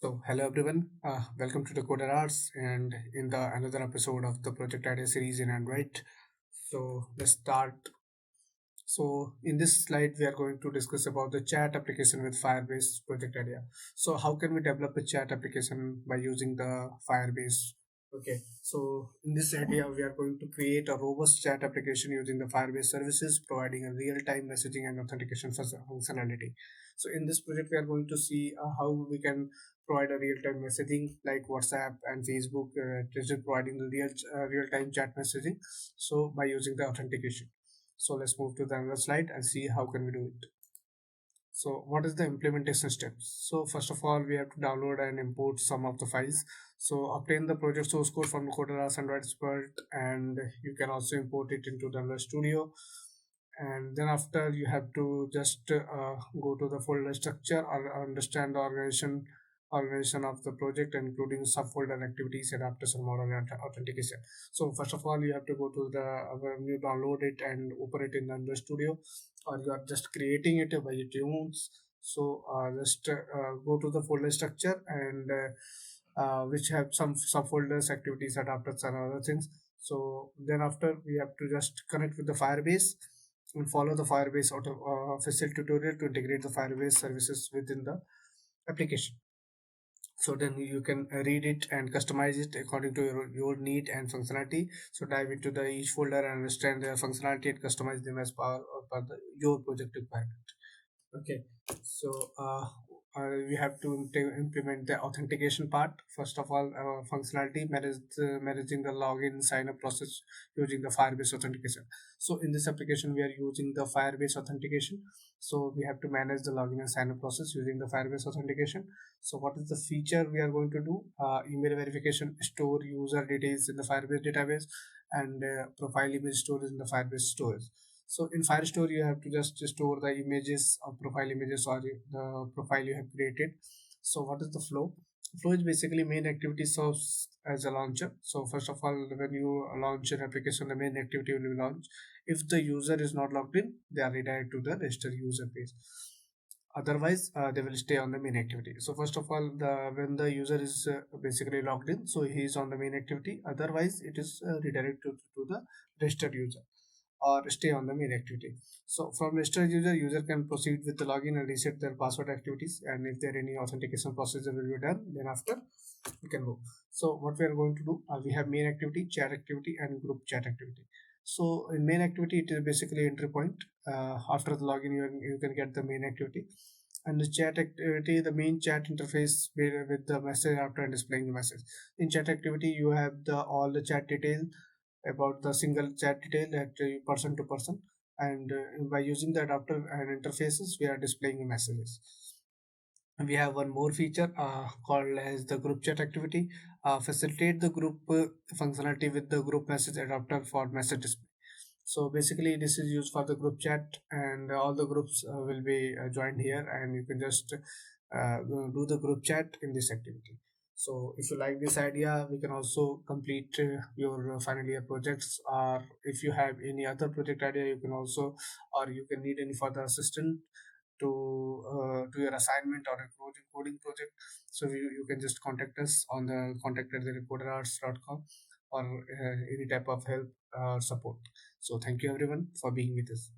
So, hello everyone. Welcome to the Codersarts and in the another episode of the Project Idea series in Android. So, let's start. So, in this slide, we are going to discuss about the chat application with Firebase Project Idea. So, how can we develop a chat application by using the Firebase? Okay, so in this idea, we are going to create a robust chat application using the Firebase services, providing a real-time messaging and authentication functionality. So in this project, we are going to see how we can provide a real-time messaging like WhatsApp and Facebook, just providing the real-time chat messaging. So by using the authentication. So let's move to the another slide and see how can we do it. So what is the implementation steps? So first of all, we have to download and import some of the files. So obtain the project source code from the Coderas Android Expert, and you can also import it into the Android Studio. And then after you have to just go to the folder structure or understand the organization of the project, including subfolder activities, adapters, and model authentication. So first of all, you have to go to the when you download it and open it in Android Studio, or you are just creating it by your own. So just go to the folder structure and which have some subfolders, activities, adapters, and other things. So then after we have to just connect with the Firebase and follow the Firebase auto official tutorial to integrate the Firebase services within the application. So then you can read it and customize it according to your need and functionality. So dive into the each folder and understand their functionality and customize them as per your project requirement. Okay, so we have to implement the authentication part. First of all, functionality managing the login sign up process using the Firebase authentication. So in this application, we are using the Firebase authentication. So we have to manage the login and sign up process using the Firebase authentication. So what is the feature we are going to do? Email verification, store user details in the Firebase database, and profile image storage in the Firebase storage. So in Firestore, you have to just store the images of profile images or the profile you have created. So what is the flow? Flow is basically main activity serves as a launcher. So first of all, when you launch an application, the main activity will be launch. If the user is not logged in, they are redirected to the register user page. Otherwise, they will stay on the main activity. So first of all, the when the user is basically logged in, so he is on the main activity. Otherwise, it is redirected to the registered user or stay on the main activity. So from registered user can proceed with the login and reset their password activities. And if there any authentication procedure will be done, then after we can go. So what we are going to do, we have main activity, chat activity, and group chat activity. So in main activity, it is basically entry point. After the login, you can get the main activity. And the chat activity, the main chat interface with the message after displaying the message. In chat activity, you have the all the chat detail about the single chat detail at person to person, and by using the adapter and interfaces we are displaying the messages. We have one more feature called as the group chat activity. Facilitate the group functionality with the group message adapter for message display. So basically this is used for the group chat, and all the groups will be joined here, and you can just do the group chat in this activity. So if you like this idea, we can also complete your final year projects, or if you have any other project idea, you can also, or you can need any further assistance to your assignment or a coding project. So you can just contact us on the contact@coderarts.com or any type of help support. So thank you everyone for being with us.